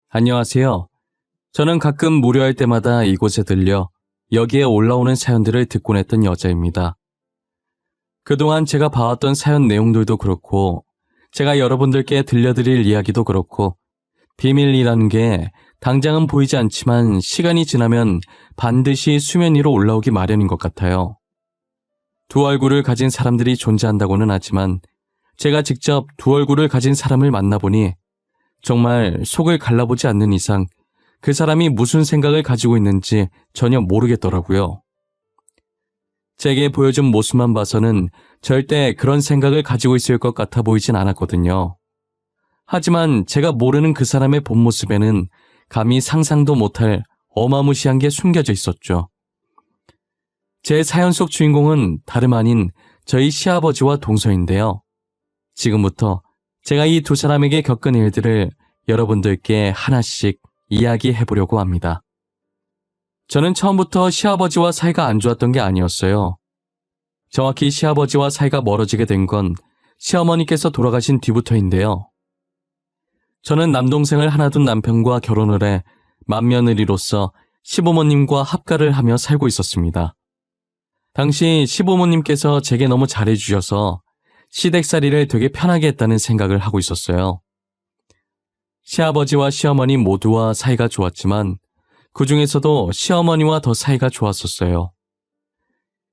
안녕하세요. 저는 가끔 무료할 때마다 이곳에 들려 여기에 올라오는 사연들을 듣곤 했던 여자입니다. 그동안 제가 봐왔던 사연 내용들도 그렇고, 제가 여러분들께 들려드릴 이야기도 그렇고, 비밀이라는 게 당장은 보이지 않지만 시간이 지나면 반드시 수면 위로 올라오기 마련인 것 같아요. 두 얼굴을 가진 사람들이 존재한다고는 하지만, 제가 직접 두 얼굴을 가진 사람을 만나보니 정말 속을 갈라보지 않는 이상 그 사람이 무슨 생각을 가지고 있는지 전혀 모르겠더라고요. 제게 보여준 모습만 봐서는 절대 그런 생각을 가지고 있을 것 같아 보이진 않았거든요. 하지만 제가 모르는 그 사람의 본 모습에는 감히 상상도 못할 어마무시한 게 숨겨져 있었죠. 제 사연 속 주인공은 다름 아닌 저희 시아버지와 동서인데요. 지금부터 제가 이 두 사람에게 겪은 일들을 여러분들께 하나씩 이야기해보려고 합니다. 저는 처음부터 시아버지와 사이가 안 좋았던 게 아니었어요. 정확히 시아버지와 사이가 멀어지게 된 건 시어머니께서 돌아가신 뒤부터인데요. 저는 남동생을 하나 둔 남편과 결혼을 해 맏며느리로서 시부모님과 합가를 하며 살고 있었습니다. 당시 시부모님께서 제게 너무 잘해주셔서 시댁살이를 되게 편하게 했다는 생각을 하고 있었어요. 시아버지와 시어머니 모두와 사이가 좋았지만 그 중에서도 시어머니와 더 사이가 좋았었어요.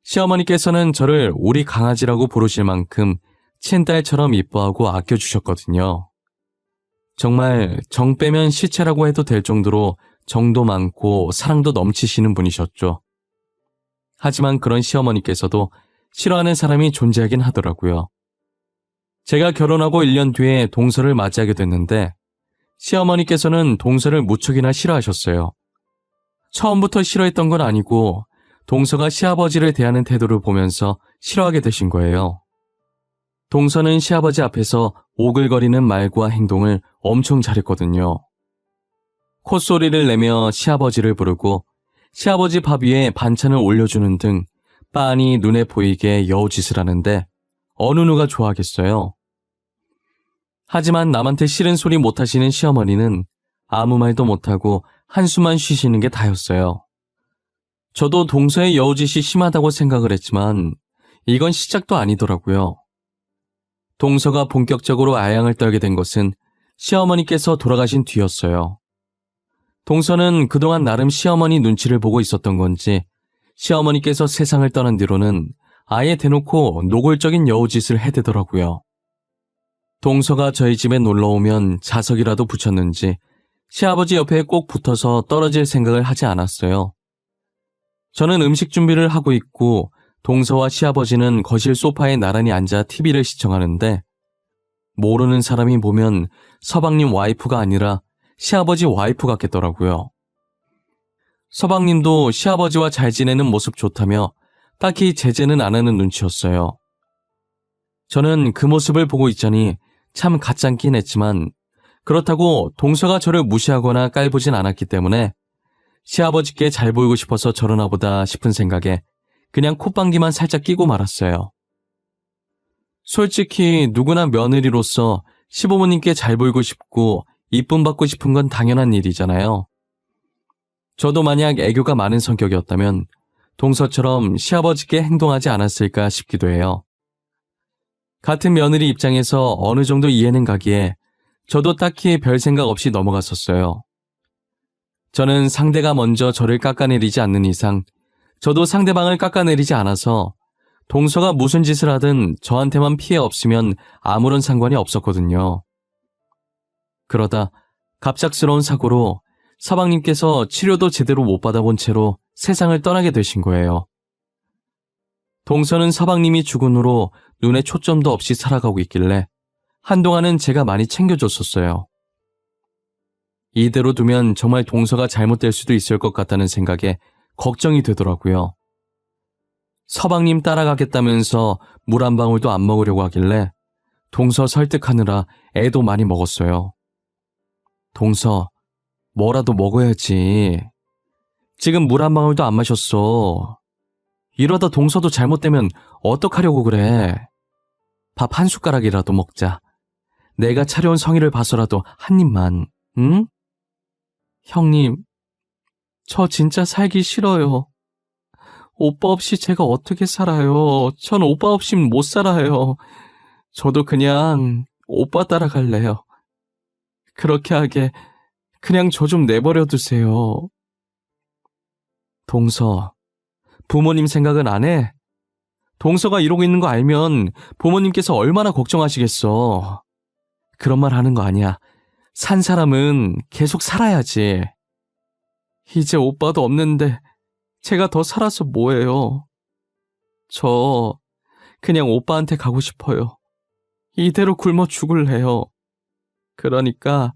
시어머니께서는 저를 우리 강아지라고 부르실 만큼 친딸처럼 이뻐하고 아껴주셨거든요. 정말 정 빼면 시체라고 해도 될 정도로 정도 많고 사랑도 넘치시는 분이셨죠. 하지만 그런 시어머니께서도 싫어하는 사람이 존재하긴 하더라고요. 제가 결혼하고 1년 뒤에 동서를 맞이하게 됐는데 시어머니께서는 동서를 무척이나 싫어하셨어요. 처음부터 싫어했던 건 아니고 동서가 시아버지를 대하는 태도를 보면서 싫어하게 되신 거예요. 동서는 시아버지 앞에서 오글거리는 말과 행동을 엄청 잘했거든요. 콧소리를 내며 시아버지를 부르고 시아버지 밥 위에 반찬을 올려주는 등 빤히 눈에 보이게 여우짓을 하는데 어느 누가 좋아하겠어요. 하지만 남한테 싫은 소리 못하시는 시어머니는 아무 말도 못하고 한숨만 쉬시는 게 다였어요. 저도 동서의 여우짓이 심하다고 생각을 했지만 이건 시작도 아니더라고요. 동서가 본격적으로 아양을 떨게 된 것은 시어머니께서 돌아가신 뒤였어요. 동서는 그동안 나름 시어머니 눈치를 보고 있었던 건지 시어머니께서 세상을 떠난 뒤로는 아예 대놓고 노골적인 여우짓을 해대더라고요. 동서가 저희 집에 놀러오면 자석이라도 붙였는지 시아버지 옆에 꼭 붙어서 떨어질 생각을 하지 않았어요. 저는 음식 준비를 하고 있고 동서와 시아버지는 거실 소파에 나란히 앉아 TV를 시청하는데 모르는 사람이 보면 서방님 와이프가 아니라 시아버지 와이프 같겠더라고요. 서방님도 시아버지와 잘 지내는 모습 좋다며 딱히 제재는 안 하는 눈치였어요. 저는 그 모습을 보고 있자니 참 가짠긴 했지만 그렇다고 동서가 저를 무시하거나 깔보진 않았기 때문에 시아버지께 잘 보이고 싶어서 저러나 보다 싶은 생각에 그냥 콧방귀만 살짝 끼고 말았어요. 솔직히 누구나 며느리로서 시부모님께 잘 보이고 싶고 이쁨 받고 싶은 건 당연한 일이잖아요. 저도 만약 애교가 많은 성격이었다면 동서처럼 시아버지께 행동하지 않았을까 싶기도 해요. 같은 며느리 입장에서 어느 정도 이해는 가기에 저도 딱히 별 생각 없이 넘어갔었어요. 저는 상대가 먼저 저를 깎아내리지 않는 이상 저도 상대방을 깎아내리지 않아서 동서가 무슨 짓을 하든 저한테만 피해 없으면 아무런 상관이 없었거든요. 그러다 갑작스러운 사고로 서방님께서 치료도 제대로 못 받아본 채로 세상을 떠나게 되신 거예요. 동서는 서방님이 죽은 후로 눈에 초점도 없이 살아가고 있길래 한동안은 제가 많이 챙겨줬었어요. 이대로 두면 정말 동서가 잘못될 수도 있을 것 같다는 생각에 걱정이 되더라고요. 서방님 따라가겠다면서 물 한 방울도 안 먹으려고 하길래 동서 설득하느라 애도 많이 먹었어요. 동서, 뭐라도 먹어야지. 지금 물 한 방울도 안 마셨어. 이러다 동서도 잘못되면 어떡하려고 그래. 밥 한 숟가락이라도 먹자. 내가 차려온 성의를 봐서라도 한 입만, 응? 형님, 저 진짜 살기 싫어요. 오빠 없이 제가 어떻게 살아요? 전 오빠 없이는 못 살아요. 저도 그냥 오빠 따라갈래요. 그렇게 하게 그냥 저 좀 내버려 두세요. 동서, 부모님 생각은 안 해? 동서가 이러고 있는 거 알면 부모님께서 얼마나 걱정하시겠어. 그런 말 하는 거 아니야. 산 사람은 계속 살아야지. 이제 오빠도 없는데 제가 더 살아서 뭐해요. 저 그냥 오빠한테 가고 싶어요. 이대로 굶어 죽을래요. 그러니까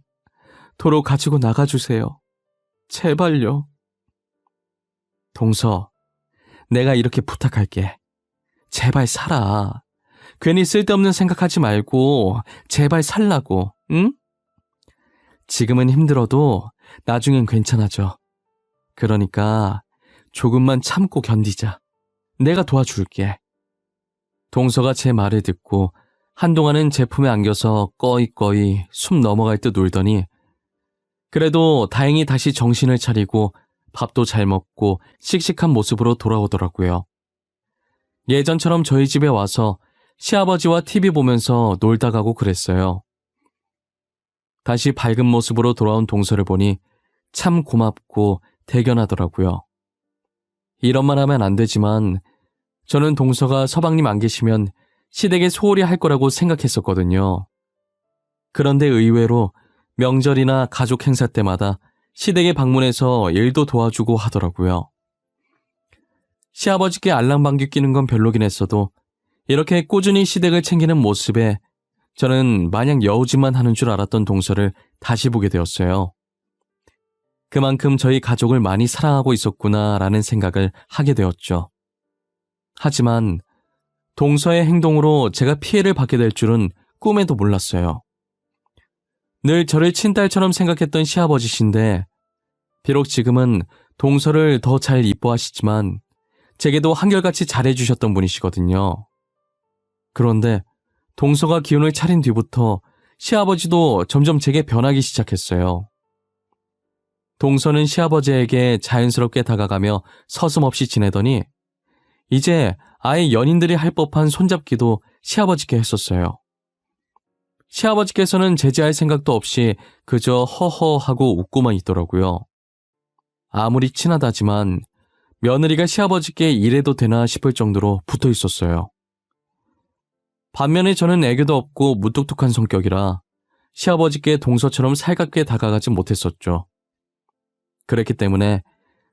도로 가지고 나가주세요. 제발요. 동서, 내가 이렇게 부탁할게. 제발 살아. 괜히 쓸데없는 생각하지 말고 제발 살라고, 응? 지금은 힘들어도 나중엔 괜찮아져. 그러니까 조금만 참고 견디자. 내가 도와줄게. 동서가 제 말을 듣고 한동안은 제 품에 안겨서 꺼이꺼이 숨 넘어갈 듯 울더니 그래도 다행히 다시 정신을 차리고 밥도 잘 먹고 씩씩한 모습으로 돌아오더라고요. 예전처럼 저희 집에 와서 시아버지와 TV 보면서 놀다 가고 그랬어요. 다시 밝은 모습으로 돌아온 동서를 보니 참 고맙고 대견하더라고요. 이런 말 하면 안 되지만 저는 동서가 서방님 안 계시면 시댁에 소홀히 할 거라고 생각했었거든요. 그런데 의외로 명절이나 가족 행사 때마다 시댁에 방문해서 일도 도와주고 하더라고요. 시아버지께 알랑방귀 끼는 건 별로긴 했어도 이렇게 꾸준히 시댁을 챙기는 모습에 저는 마냥 여우짓만 하는 줄 알았던 동서를 다시 보게 되었어요. 그만큼 저희 가족을 많이 사랑하고 있었구나라는 생각을 하게 되었죠. 하지만 동서의 행동으로 제가 피해를 받게 될 줄은 꿈에도 몰랐어요. 늘 저를 친딸처럼 생각했던 시아버지신데 비록 지금은 동서를 더 잘 이뻐하시지만 제게도 한결같이 잘해주셨던 분이시거든요. 그런데 동서가 기운을 차린 뒤부터 시아버지도 점점 제게 변하기 시작했어요. 동서는 시아버지에게 자연스럽게 다가가며 서슴없이 지내더니 이제 아예 연인들이 할 법한 손잡기도 시아버지께 했었어요. 시아버지께서는 제지할 생각도 없이 그저 허허하고 웃고만 있더라고요. 아무리 친하다지만 며느리가 시아버지께 이래도 되나 싶을 정도로 붙어 있었어요. 반면에 저는 애교도 없고 무뚝뚝한 성격이라 시아버지께 동서처럼 살갑게 다가가지 못했었죠. 그랬기 때문에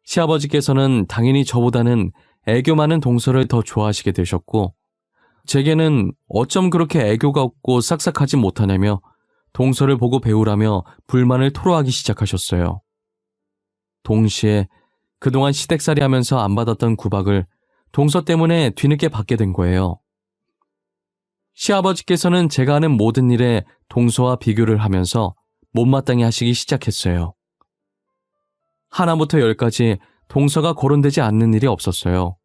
시아버지께서는 당연히 저보다는 애교 많은 동서를 더 좋아하시게 되셨고 제게는 어쩜 그렇게 애교가 없고 싹싹하지 못하냐며 동서를 보고 배우라며 불만을 토로하기 시작하셨어요. 동시에 그동안 시댁살이 하면서 안 받았던 구박을 동서 때문에 뒤늦게 받게 된 거예요. 시아버지께서는 제가 하는 모든 일에 동서와 비교를 하면서 못마땅해 하시기 시작했어요. 하나부터 열까지 동서가 거론되지 않는 일이 없었어요.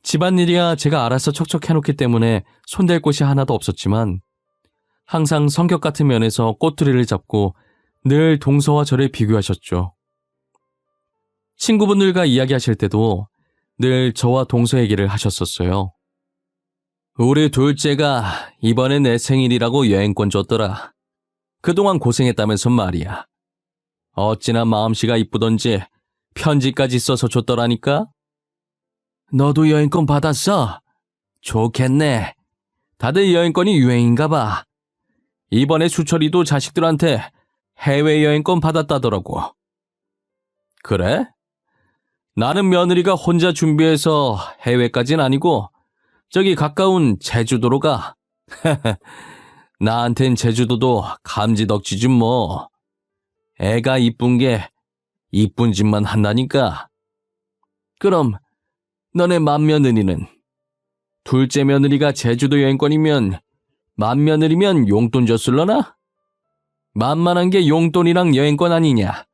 집안일이야 제가 알아서 척척 해놓기 때문에 손댈 곳이 하나도 없었지만 항상 성격 같은 면에서 꼬투리를 잡고 늘 동서와 저를 비교하셨죠. 친구분들과 이야기하실 때도 늘 저와 동서 얘기를 하셨었어요. 우리 둘째가 이번에 내 생일이라고 여행권 줬더라. 그동안 고생했다면서 말이야. 어찌나 마음씨가 이쁘던지 편지까지 써서 줬더라니까? 너도 여행권 받았어? 좋겠네. 다들 여행권이 유행인가 봐. 이번에 수철이도 자식들한테 해외여행권 받았다더라고. 그래? 나는 며느리가 혼자 준비해서 해외까진 아니고 저기 가까운 제주도로 가. 나한텐 제주도도 감지덕지지 뭐. 애가 이쁜 게 이쁜 짓만 한다니까. 그럼 너네 맏며느리는? 둘째 며느리가 제주도 여행권이면 맏며느리면 용돈 줬을러나? 만만한 게 용돈이랑 여행권 아니냐.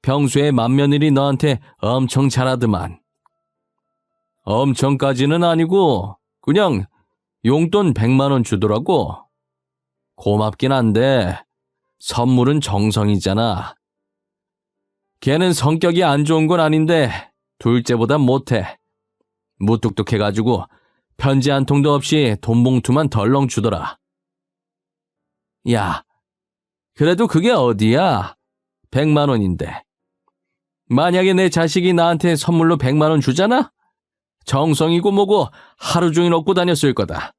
평소에 맏며느리 너한테 엄청 잘하더만. 엄청까지는 아니고 그냥 용돈 100만 원 주더라고. 고맙긴 한데 선물은 정성이잖아. 걔는 성격이 안 좋은 건 아닌데 둘째보단 못해. 무뚝뚝해가지고 편지 한 통도 없이 돈 봉투만 덜렁 주더라. 야, 그래도 그게 어디야? 100만 원인데. 만약에 내 자식이 나한테 선물로 100만 원 주잖아? 정성이고 뭐고 하루 종일 얻고 다녔을 거다.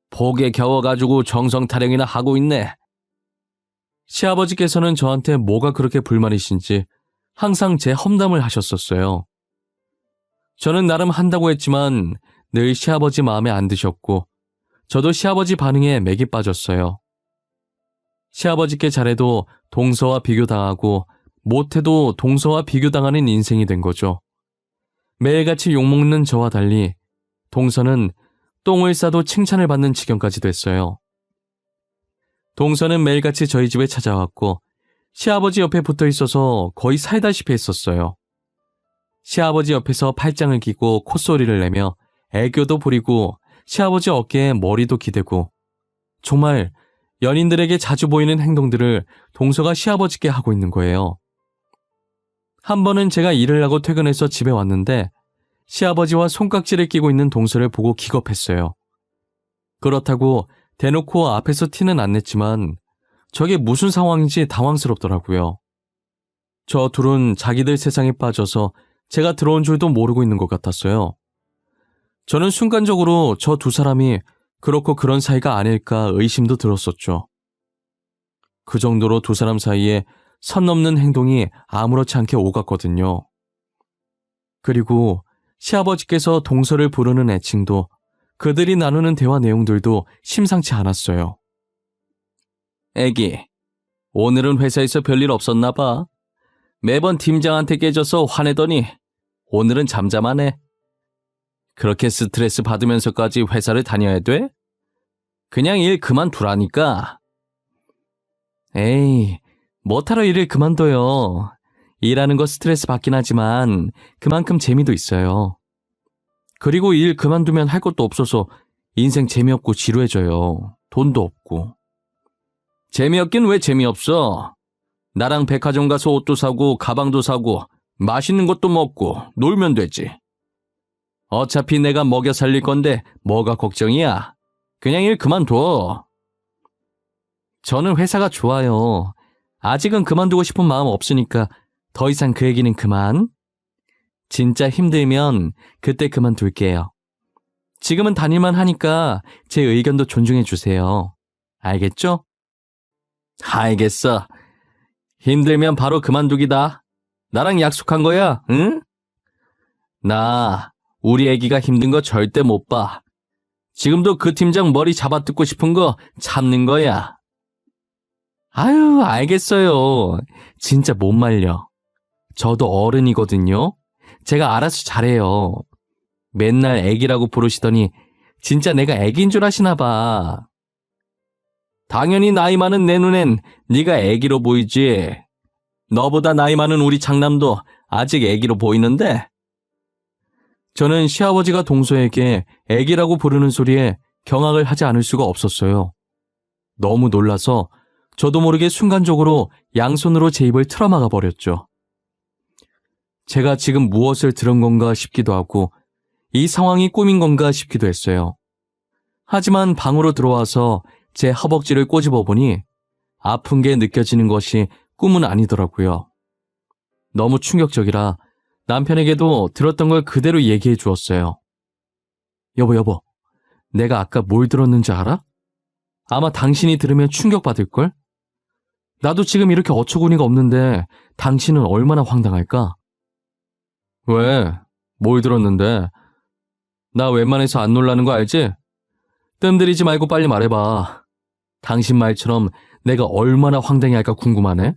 복에 겨워가지고 정성 타령이나 하고 있네. 시아버지께서는 저한테 뭐가 그렇게 불만이신지 항상 제 험담을 하셨었어요. 저는 나름 한다고 했지만 늘 시아버지 마음에 안 드셨고 저도 시아버지 반응에 맥이 빠졌어요. 시아버지께 잘해도 동서와 비교당하고 못해도 동서와 비교당하는 인생이 된 거죠. 매일같이 욕먹는 저와 달리 동서는 똥을 싸도 칭찬을 받는 지경까지 됐어요. 동서는 매일같이 저희 집에 찾아왔고 시아버지 옆에 붙어 있어서 거의 살다시피 했었어요. 시아버지 옆에서 팔짱을 끼고 콧소리를 내며 애교도 부리고 시아버지 어깨에 머리도 기대고 정말 연인들에게 자주 보이는 행동들을 동서가 시아버지께 하고 있는 거예요. 한 번은 제가 일을 하고 퇴근해서 집에 왔는데 시아버지와 손깍지를 끼고 있는 동서를 보고 기겁했어요. 그렇다고 대놓고 앞에서 티는 안 냈지만 저게 무슨 상황인지 당황스럽더라고요. 저 둘은 자기들 세상에 빠져서 제가 들어온 줄도 모르고 있는 것 같았어요. 저는 순간적으로 저 두 사람이 그렇고 그런 사이가 아닐까 의심도 들었었죠. 그 정도로 두 사람 사이에 선 넘는 행동이 아무렇지 않게 오갔거든요. 그리고 시아버지께서 동서를 부르는 애칭도 그들이 나누는 대화 내용들도 심상치 않았어요. 애기, 오늘은 회사에서 별일 없었나 봐. 매번 팀장한테 깨져서 화내더니 오늘은 잠잠하네. 그렇게 스트레스 받으면서까지 회사를 다녀야 돼? 그냥 일 그만두라니까. 에이, 뭐하러 일을 그만둬요. 일하는 거 스트레스 받긴 하지만 그만큼 재미도 있어요. 그리고 일 그만두면 할 것도 없어서 인생 재미없고 지루해져요. 돈도 없고. 재미없긴 왜 재미없어? 나랑 백화점 가서 옷도 사고 가방도 사고 맛있는 것도 먹고 놀면 되지. 어차피 내가 먹여 살릴 건데 뭐가 걱정이야? 그냥 일 그만둬. 저는 회사가 좋아요. 아직은 그만두고 싶은 마음 없으니까 더 이상 그 얘기는 그만. 진짜 힘들면 그때 그만둘게요. 지금은 다닐만 하니까 제 의견도 존중해 주세요. 알겠죠? 알겠어. 힘들면 바로 그만두기다. 나랑 약속한 거야, 응? 나 우리 애기가 힘든 거 절대 못 봐. 지금도 그 팀장 머리 잡아뜯고 싶은 거 참는 거야. 아유, 알겠어요. 진짜 못 말려. 저도 어른이거든요. 제가 알아서 잘해요. 맨날 애기라고 부르시더니 진짜 내가 애기인 줄 아시나 봐. 당연히 나이 많은 내 눈엔 네가 애기로 보이지. 너보다 나이 많은 우리 장남도 아직 애기로 보이는데. 저는 시아버지가 동서에게 애기라고 부르는 소리에 경악을 하지 않을 수가 없었어요. 너무 놀라서 저도 모르게 순간적으로 양손으로 제 입을 틀어막아 버렸죠. 제가 지금 무엇을 들은 건가 싶기도 하고 이 상황이 꿈인 건가 싶기도 했어요. 하지만 방으로 들어와서 제 허벅지를 꼬집어 보니 아픈 게 느껴지는 것이 꿈은 아니더라고요. 너무 충격적이라 남편에게도 들었던 걸 그대로 얘기해 주었어요. 여보, 내가 아까 뭘 들었는지 알아? 아마 당신이 들으면 충격받을걸? 나도 지금 이렇게 어처구니가 없는데 당신은 얼마나 황당할까? 왜? 뭘 들었는데? 나 웬만해서 안 놀라는 거 알지? 뜸들이지 말고 빨리 말해봐. 당신 말처럼 내가 얼마나 황당해할까 궁금하네?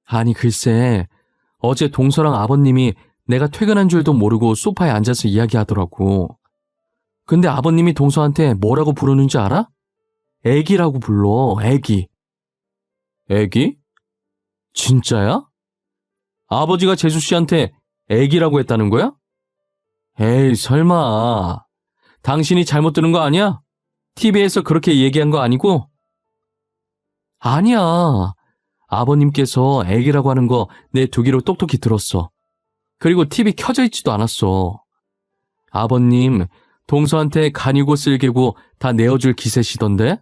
아니 글쎄, 어제 동서랑 아버님이 내가 퇴근한 줄도 모르고 소파에 앉아서 이야기하더라고. 근데 아버님이 동서한테 뭐라고 부르는지 알아? 애기라고 불러, 애기. 애기? 진짜야? 아버지가 재수 씨한테 애기라고 했다는 거야? 에이, 설마. 당신이 잘못 들은 거 아니야? TV에서 그렇게 얘기한 거 아니고? 아니야. 아버님께서 애기라고 하는 거 내 두 귀로 똑똑히 들었어. 그리고 TV 켜져 있지도 않았어. 아버님, 동서한테 간이고 쓸개고 다 내어줄 기세시던데?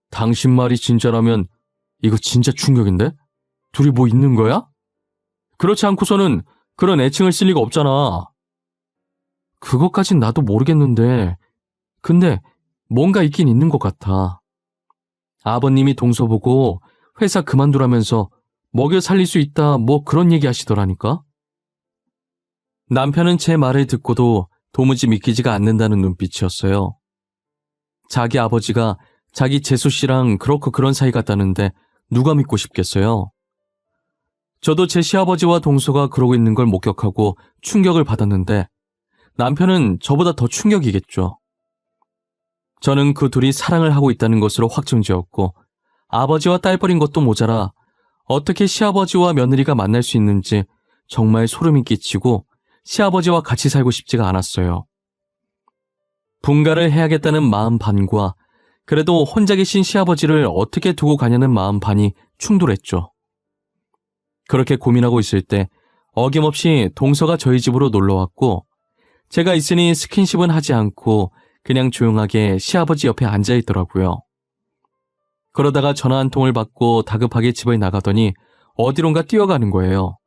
당신 말이 진짜라면 이거 진짜 충격인데? 둘이 뭐 있는 거야? 그렇지 않고서는 그런 애칭을 쓸 리가 없잖아. 그것까진 나도 모르겠는데, 근데 뭔가 있긴 있는 것 같아. 아버님이 동서 보고 회사 그만두라면서 먹여 살릴 수 있다 뭐 그런 얘기 하시더라니까. 남편은 제 말을 듣고도 도무지 믿기지가 않는다는 눈빛이었어요. 자기 아버지가 자기 재수 씨랑 그렇고 그런 사이 같다는데 누가 믿고 싶겠어요? 저도 제 시아버지와 동서가 그러고 있는 걸 목격하고 충격을 받았는데 남편은 저보다 더 충격이겠죠. 저는 그 둘이 사랑을 하고 있다는 것으로 확정지었고 아버지와 딸뻘인 것도 모자라 어떻게 시아버지와 며느리가 만날 수 있는지 정말 소름이 끼치고 시아버지와 같이 살고 싶지가 않았어요. 분가를 해야겠다는 마음 반과 그래도 혼자 계신 시아버지를 어떻게 두고 가냐는 마음 반이 충돌했죠. 그렇게 고민하고 있을 때 어김없이 동서가 저희 집으로 놀러왔고 제가 있으니 스킨십은 하지 않고 그냥 조용하게 시아버지 옆에 앉아있더라고요. 그러다가 전화 한 통을 받고 다급하게 집을 나가더니 어디론가 뛰어가는 거예요.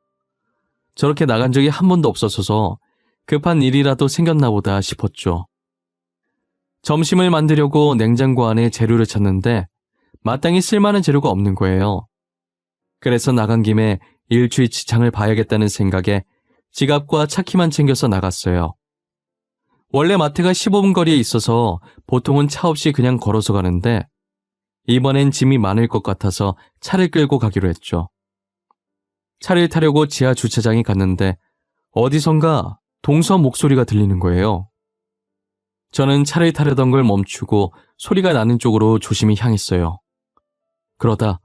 저렇게 나간 적이 한 번도 없었어서 급한 일이라도 생겼나 보다 싶었죠. 점심을 만들려고 냉장고 안에 재료를 찾는데 마땅히 쓸만한 재료가 없는 거예요. 그래서 나간 김에 일주일치장을 봐야겠다는 생각에 지갑과 차키만 챙겨서 나갔어요. 원래 마트가 15분 거리에 있어서 보통은 차 없이 그냥 걸어서 가는데 이번엔 짐이 많을 것 같아서 차를 끌고 가기로 했죠. 차를 타려고 지하 주차장에 갔는데 어디선가 동서 목소리가 들리는 거예요. 저는 차를 타려던 걸 멈추고 소리가 나는 쪽으로 조심히 향했어요. 그러다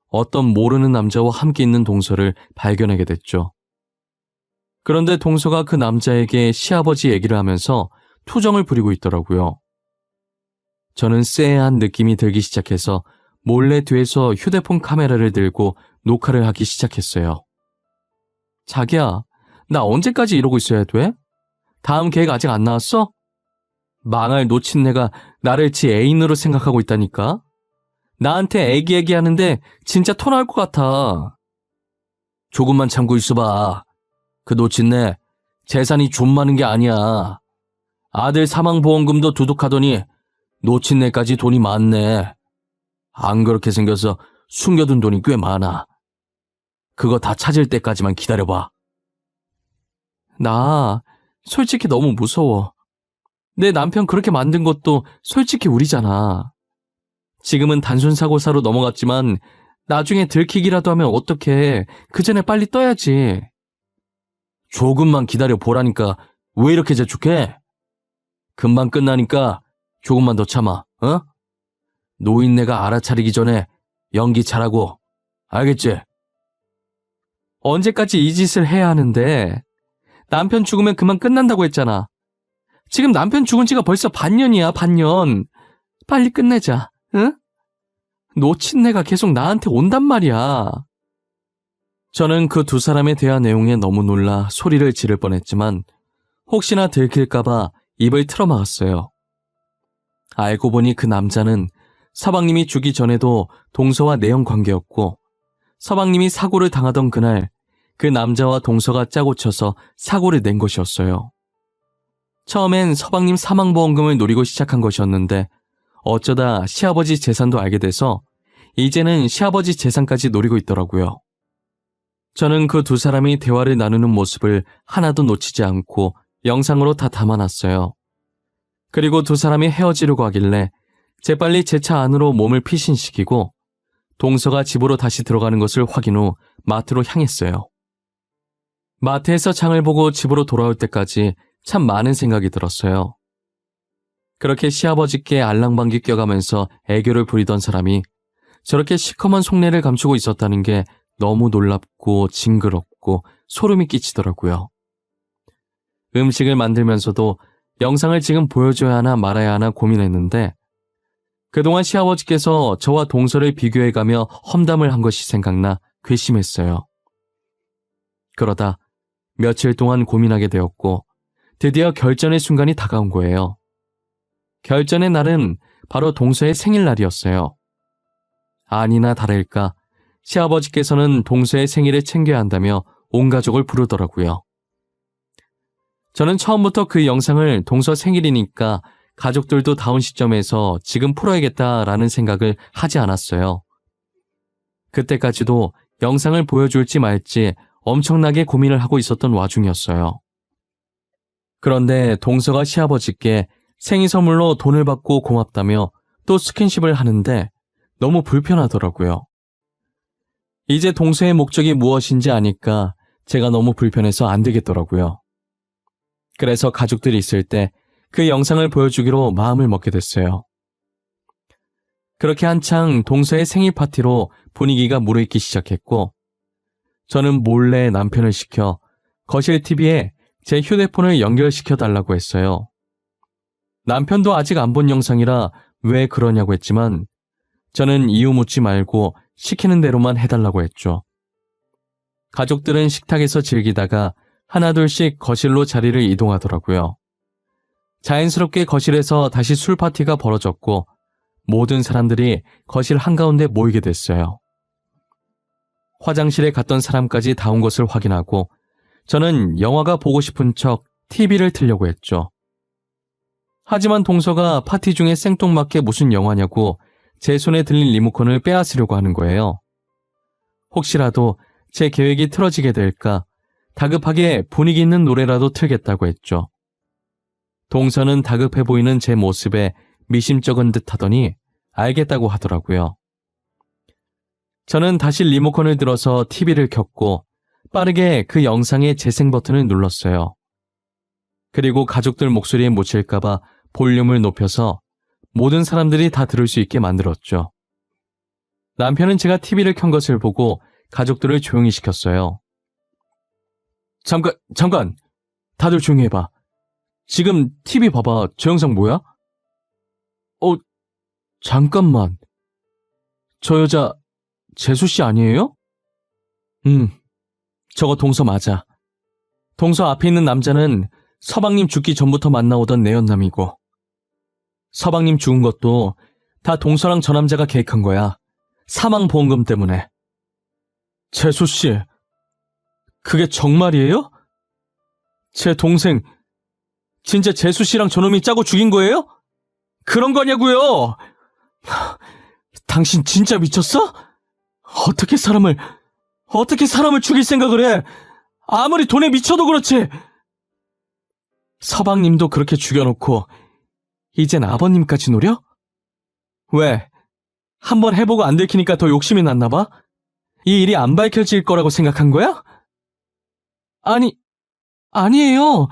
어떤 모르는 남자와 함께 있는 동서를 발견하게 됐죠. 그런데 동서가 그 남자에게 시아버지 얘기를 하면서 투정을 부리고 있더라고요. 저는 쎄한 느낌이 들기 시작해서 몰래 뒤에서 휴대폰 카메라를 들고 녹화를 하기 시작했어요. 자기야, 나 언제까지 이러고 있어야 돼? 다음 계획 아직 안 나왔어? 망할 놓친 내가 나를 지 애인으로 생각하고 있다니까? 나한테 애기 하는데 진짜 토 나올 것 같아. 조금만 참고 있어봐. 그 놓친내 재산이 좀 많은 게 아니야. 아들 사망보험금도 두둑하더니 놓친내까지 돈이 많네. 안 그렇게 생겨서 숨겨둔 돈이 꽤 많아. 그거 다 찾을 때까지만 기다려봐. 나 솔직히 너무 무서워. 내 남편 그렇게 만든 것도 솔직히 우리잖아. 지금은 단순 사고사로 넘어갔지만 나중에 들키기라도 하면 어떡해. 그 전에 빨리 떠야지. 조금만 기다려 보라니까 왜 이렇게 재촉해? 금방 끝나니까 조금만 더 참아, 어? 노인네가 알아차리기 전에 연기 잘하고, 알겠지? 언제까지 이 짓을 해야 하는데? 남편 죽으면 그만 끝난다고 했잖아. 지금 남편 죽은 지가 벌써 반년이야, 반년. 빨리 끝내자, 응? 놓친 내가 계속 나한테 온단 말이야. 저는 그 두 사람의 대화 내용에 너무 놀라 소리를 지를 뻔했지만 혹시나 들킬까봐 입을 틀어막았어요. 알고 보니 그 남자는 서방님이 죽기 전에도 동서와 내연 관계였고 서방님이 사고를 당하던 그날 그 남자와 동서가 짜고 쳐서 사고를 낸 것이었어요. 처음엔 서방님 사망보험금을 노리고 시작한 것이었는데 어쩌다 시아버지 재산도 알게 돼서 이제는 시아버지 재산까지 노리고 있더라고요. 저는 그 두 사람이 대화를 나누는 모습을 하나도 놓치지 않고 영상으로 다 담아놨어요. 그리고 두 사람이 헤어지려고 하길래 재빨리 제 차 안으로 몸을 피신시키고 동서가 집으로 다시 들어가는 것을 확인 후 마트로 향했어요. 마트에서 장을 보고 집으로 돌아올 때까지 참 많은 생각이 들었어요. 그렇게 시아버지께 알랑방귀 껴가면서 애교를 부리던 사람이 저렇게 시커먼 속내를 감추고 있었다는 게 너무 놀랍고 징그럽고 소름이 끼치더라고요. 음식을 만들면서도 영상을 지금 보여줘야 하나 말아야 하나 고민했는데 그동안 시아버지께서 저와 동서를 비교해가며 험담을 한 것이 생각나 괘씸했어요. 그러다 며칠 동안 고민하게 되었고 드디어 결전의 순간이 다가온 거예요. 결전의 날은 바로 동서의 생일날이었어요. 아니나 다를까 시아버지께서는 동서의 생일을 챙겨야 한다며 온 가족을 부르더라고요. 저는 처음부터 그 영상을 동서 생일이니까 가족들도 다운 시점에서 지금 풀어야겠다라는 생각을 하지 않았어요. 그때까지도 영상을 보여줄지 말지 엄청나게 고민을 하고 있었던 와중이었어요. 그런데 동서가 시아버지께 생일 선물로 돈을 받고 고맙다며 또 스킨십을 하는데 너무 불편하더라고요. 이제 동서의 목적이 무엇인지 아니까 제가 너무 불편해서 안 되겠더라고요. 그래서 가족들이 있을 때 그 영상을 보여주기로 마음을 먹게 됐어요. 그렇게 한창 동서의 생일 파티로 분위기가 무르익기 시작했고 저는 몰래 남편을 시켜 거실 TV에 제 휴대폰을 연결시켜 달라고 했어요. 남편도 아직 안 본 영상이라 왜 그러냐고 했지만 저는 이유 묻지 말고 시키는 대로만 해달라고 했죠. 가족들은 식탁에서 즐기다가 하나둘씩 거실로 자리를 이동하더라고요. 자연스럽게 거실에서 다시 술 파티가 벌어졌고 모든 사람들이 거실 한가운데 모이게 됐어요. 화장실에 갔던 사람까지 다 온 것을 확인하고 저는 영화가 보고 싶은 척 TV를 틀려고 했죠. 하지만 동서가 파티 중에 생뚱맞게 무슨 영화냐고 제 손에 들린 리모컨을 빼앗으려고 하는 거예요. 혹시라도 제 계획이 틀어지게 될까 다급하게 분위기 있는 노래라도 틀겠다고 했죠. 동서는 다급해 보이는 제 모습에 미심쩍은 듯 하더니 알겠다고 하더라고요. 저는 다시 리모컨을 들어서 TV를 켰고 빠르게 그 영상의 재생 버튼을 눌렀어요. 그리고 가족들 목소리에 묻힐까봐 볼륨을 높여서 모든 사람들이 다 들을 수 있게 만들었죠. 남편은 제가 TV를 켠 것을 보고 가족들을 조용히 시켰어요. 잠깐! 다들 조용히 해봐. 지금 TV 봐봐. 저 영상 뭐야? 잠깐만. 저 여자 재수씨 아니에요? 저거 동서 맞아. 동서 앞에 있는 남자는 서방님 죽기 전부터 만나오던 내연남이고 서방님 죽은 것도 다 동서랑 저 남자가 계획한 거야. 사망보험금 때문에. 재수씨, 그게 정말이에요? 제 동생 진짜 재수씨랑 저놈이 짜고 죽인 거예요? 그런 거냐고요? 당신 진짜 미쳤어? 어떻게 사람을 죽일 생각을 해? 아무리 돈에 미쳐도 그렇지. 서방님도 그렇게 죽여놓고 이젠 아버님까지 노려? 왜? 한번 해보고 안 들키니까 더 욕심이 났나 봐? 이 일이 안 밝혀질 거라고 생각한 거야? 아니에요.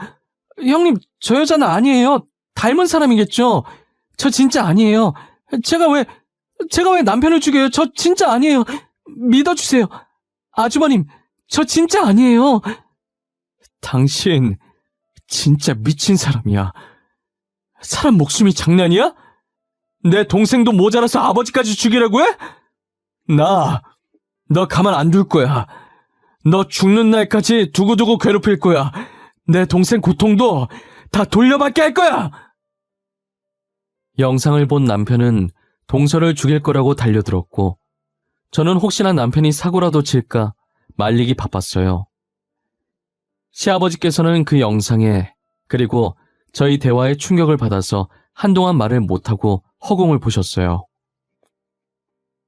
형님, 저 여자는 아니에요. 닮은 사람이겠죠. 저 진짜 아니에요. 제가 왜 남편을 죽여요? 저 진짜 아니에요. 믿어주세요. 아주버님, 저 진짜 아니에요. 당신 진짜 미친 사람이야. 사람 목숨이 장난이야? 내 동생도 모자라서 아버지까지 죽이라고 해? 너 가만 안 둘 거야. 너 죽는 날까지 두고두고 괴롭힐 거야. 내 동생 고통도 다 돌려받게 할 거야. 영상을 본 남편은 동서를 죽일 거라고 달려들었고 저는 혹시나 남편이 사고라도 칠까 말리기 바빴어요. 시아버지께서는 그 영상에 그리고 저희 대화에 충격을 받아서 한동안 말을 못하고 허공을 보셨어요.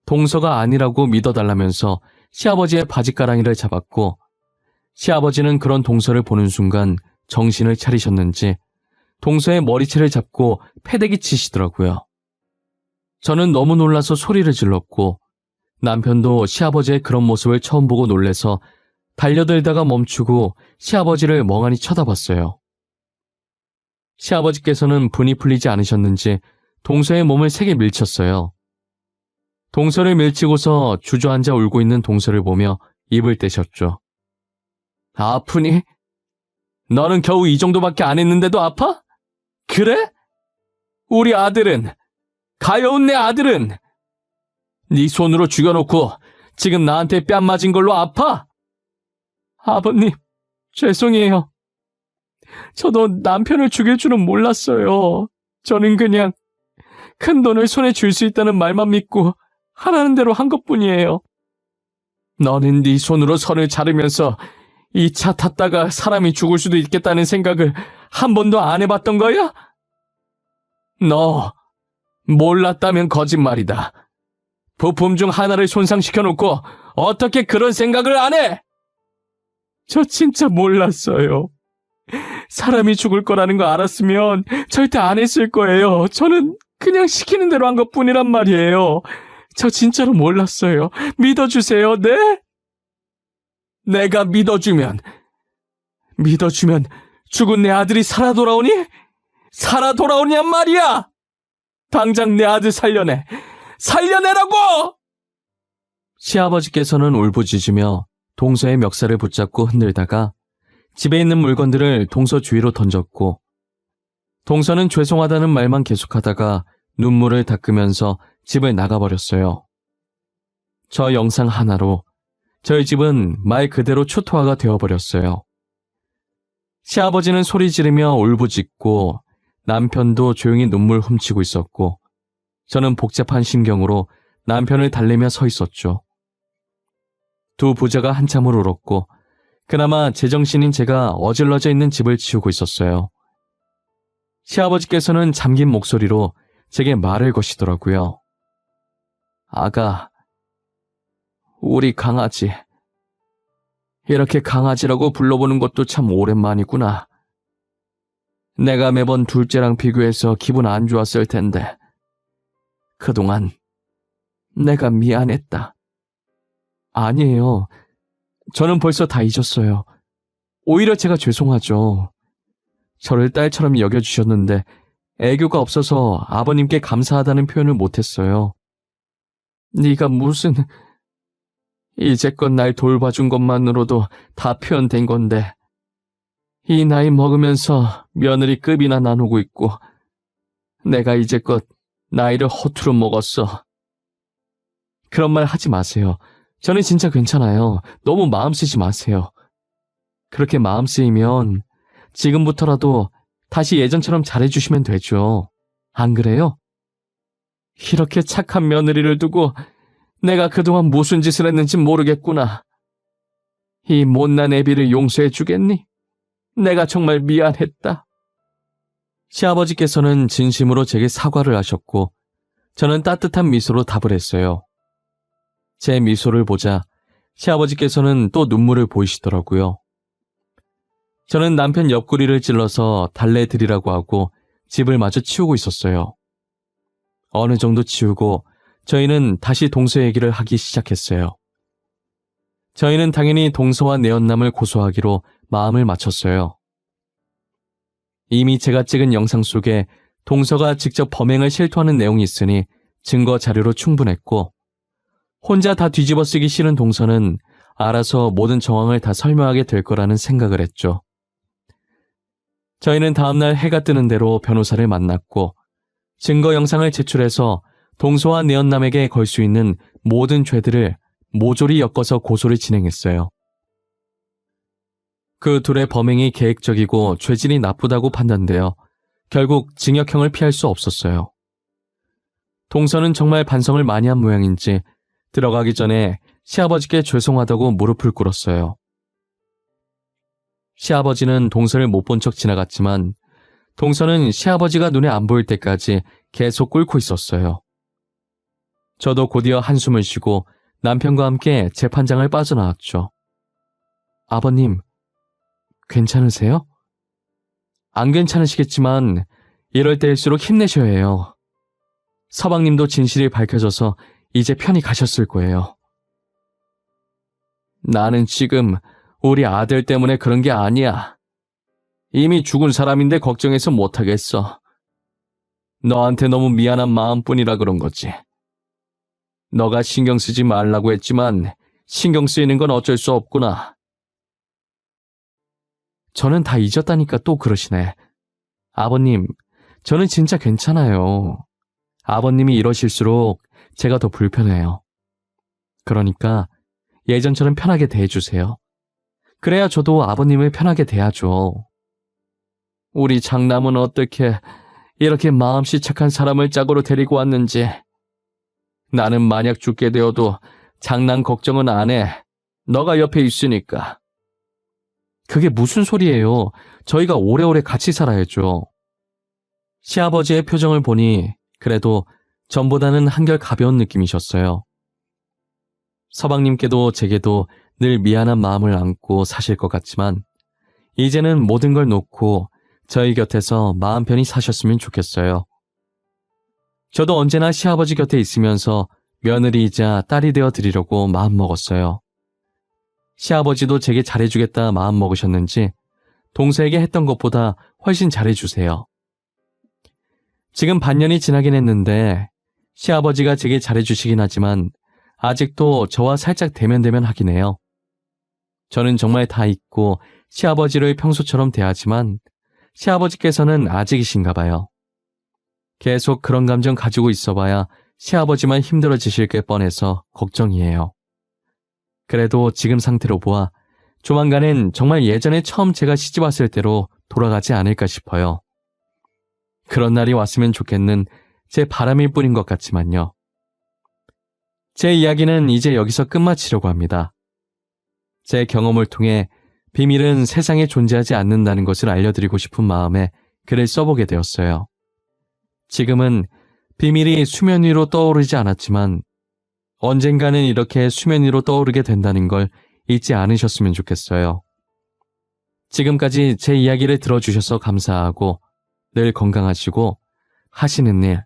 동서가 아니라고 믿어달라면서 시아버지의 바지가랑이를 잡았고 시아버지는 그런 동서를 보는 순간 정신을 차리셨는지 동서의 머리채를 잡고 패대기 치시더라고요. 저는 너무 놀라서 소리를 질렀고 남편도 시아버지의 그런 모습을 처음 보고 놀래서 달려들다가 멈추고 시아버지를 멍하니 쳐다봤어요. 시아버지께서는 분이 풀리지 않으셨는지 동서의 몸을 세게 밀쳤어요. 동서를 밀치고서 주저앉아 울고 있는 동서를 보며 입을 떼셨죠. 아프니? 너는 겨우 이 정도밖에 안 했는데도 아파? 그래? 우리 아들은 가여운 내 아들은 네 손으로 죽여놓고 지금 나한테 뺨 맞은 걸로 아파? 아버님, 죄송해요. 저도 남편을 죽일 줄은 몰랐어요. 저는 그냥 큰 돈을 손에 쥘 수 있다는 말만 믿고 하라는 대로 한 것뿐이에요. 너는 네 손으로 선을 자르면서 이 차 탔다가 사람이 죽을 수도 있겠다는 생각을 한 번도 안 해봤던 거야? 너 몰랐다면 거짓말이다. 부품 중 하나를 손상시켜놓고 어떻게 그런 생각을 안 해? 저 진짜 몰랐어요. 사람이 죽을 거라는 거 알았으면 절대 안 했을 거예요. 저는 그냥 시키는 대로 한 것뿐이란 말이에요. 저 진짜로 몰랐어요. 믿어주세요, 네? 내가 믿어주면 죽은 내 아들이 살아 돌아오니? 살아 돌아오냔 말이야! 당장 내 아들 살려내! 살려내라고! 시아버지께서는 울부짖으며 동서의 멱살을 붙잡고 흔들다가 집에 있는 물건들을 동서 주위로 던졌고, 동서는 죄송하다는 말만 계속하다가 눈물을 닦으면서 집을 나가버렸어요. 저 영상 하나로 저희 집은 말 그대로 초토화가 되어버렸어요. 시아버지는 소리 지르며 울부짖고 남편도 조용히 눈물 훔치고 있었고, 저는 복잡한 심경으로 남편을 달래며 서 있었죠. 두 부자가 한참을 울었고 그나마 제정신인 제가 어질러져 있는 집을 치우고 있었어요. 시아버지께서는 잠긴 목소리로 제게 말을 거시더라고요. 아가, 우리 강아지. 이렇게 강아지라고 불러보는 것도 참 오랜만이구나. 내가 매번 둘째랑 비교해서 기분 안 좋았을 텐데 그동안 내가 미안했다. 아니에요. 저는 벌써 다 잊었어요. 오히려 제가 죄송하죠. 저를 딸처럼 여겨주셨는데 애교가 없어서 아버님께 감사하다는 표현을 못했어요. 네가 무슨... 이제껏 날 돌봐준 것만으로도 다 표현된 건데 이 나이 먹으면서 며느리급이나 나누고 있고 내가 이제껏 나이를 허투루 먹었어. 그런 말 하지 마세요. 저는 진짜 괜찮아요. 너무 마음 쓰지 마세요. 그렇게 마음 쓰이면 지금부터라도 다시 예전처럼 잘해주시면 되죠. 안 그래요? 이렇게 착한 며느리를 두고 내가 그동안 무슨 짓을 했는지 모르겠구나. 이 못난 애비를 용서해 주겠니? 내가 정말 미안했다. 시아버지께서는 진심으로 제게 사과를 하셨고 저는 따뜻한 미소로 답을 했어요. 제 미소를 보자 시아버지께서는 또 눈물을 보이시더라고요. 저는 남편 옆구리를 찔러서 달래드리라고 하고 집을 마저 치우고 있었어요. 어느 정도 치우고 저희는 다시 동서 얘기를 하기 시작했어요. 저희는 당연히 동서와 내연남을 고소하기로 마음을 맞췄어요. 이미 제가 찍은 영상 속에 동서가 직접 범행을 실토하는 내용이 있으니 증거 자료로 충분했고 혼자 다 뒤집어 쓰기 싫은 동서는 알아서 모든 정황을 다 설명하게 될 거라는 생각을 했죠. 저희는 다음날 해가 뜨는 대로 변호사를 만났고 증거 영상을 제출해서 동서와 내연남에게 걸 수 있는 모든 죄들을 모조리 엮어서 고소를 진행했어요. 그 둘의 범행이 계획적이고 죄질이 나쁘다고 판단되어 결국 징역형을 피할 수 없었어요. 동서는 정말 반성을 많이 한 모양인지 들어가기 전에 시아버지께 죄송하다고 무릎을 꿇었어요. 시아버지는 동서를 못 본 척 지나갔지만 동서는 시아버지가 눈에 안 보일 때까지 계속 꿇고 있었어요. 저도 곧이어 한숨을 쉬고 남편과 함께 재판장을 빠져나왔죠. 아버님, 괜찮으세요? 안 괜찮으시겠지만 이럴 때일수록 힘내셔야 해요. 서방님도 진실이 밝혀져서 이제 편히 가셨을 거예요. 나는 지금 우리 아들 때문에 그런 게 아니야. 이미 죽은 사람인데 걱정해서 못하겠어. 너한테 너무 미안한 마음뿐이라 그런 거지. 너가 신경 쓰지 말라고 했지만 신경 쓰이는 건 어쩔 수 없구나. 저는 다 잊었다니까 또 그러시네. 아버님, 저는 진짜 괜찮아요. 아버님이 이러실수록 제가 더 불편해요. 그러니까 예전처럼 편하게 대해주세요. 그래야 저도 아버님을 편하게 대하죠. 우리 장남은 어떻게 이렇게 마음씨 착한 사람을 짝으로 데리고 왔는지. 나는 만약 죽게 되어도 장남 걱정은 안 해. 너가 옆에 있으니까. 그게 무슨 소리예요? 저희가 오래오래 같이 살아야죠. 시아버지의 표정을 보니 그래도 전보다는 한결 가벼운 느낌이셨어요. 서방님께도 제게도 늘 미안한 마음을 안고 사실 것 같지만 이제는 모든 걸 놓고 저희 곁에서 마음 편히 사셨으면 좋겠어요. 저도 언제나 시아버지 곁에 있으면서 며느리이자 딸이 되어 드리려고 마음먹었어요. 시아버지도 제게 잘해주겠다 마음먹으셨는지 동서에게 했던 것보다 훨씬 잘해주세요. 지금 반년이 지나긴 했는데 시아버지가 제게 잘해주시긴 하지만 아직도 저와 살짝 대면대면하긴 해요. 저는 정말 다 잊고 시아버지를 평소처럼 대하지만 시아버지께서는 아직이신가 봐요. 계속 그런 감정 가지고 있어봐야 시아버지만 힘들어지실 게 뻔해서 걱정이에요. 그래도 지금 상태로 보아 조만간엔 정말 예전에 처음 제가 시집왔을 때로 돌아가지 않을까 싶어요. 그런 날이 왔으면 좋겠는 제 바람일 뿐인 것 같지만요. 제 이야기는 이제 여기서 끝마치려고 합니다. 제 경험을 통해 비밀은 세상에 존재하지 않는다는 것을 알려드리고 싶은 마음에 글을 써보게 되었어요. 지금은 비밀이 수면 위로 떠오르지 않았지만 언젠가는 이렇게 수면 위로 떠오르게 된다는 걸 잊지 않으셨으면 좋겠어요. 지금까지 제 이야기를 들어주셔서 감사하고 늘 건강하시고 하시는 일,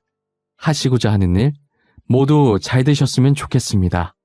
하시고자 하는 일 모두 잘 되셨으면 좋겠습니다.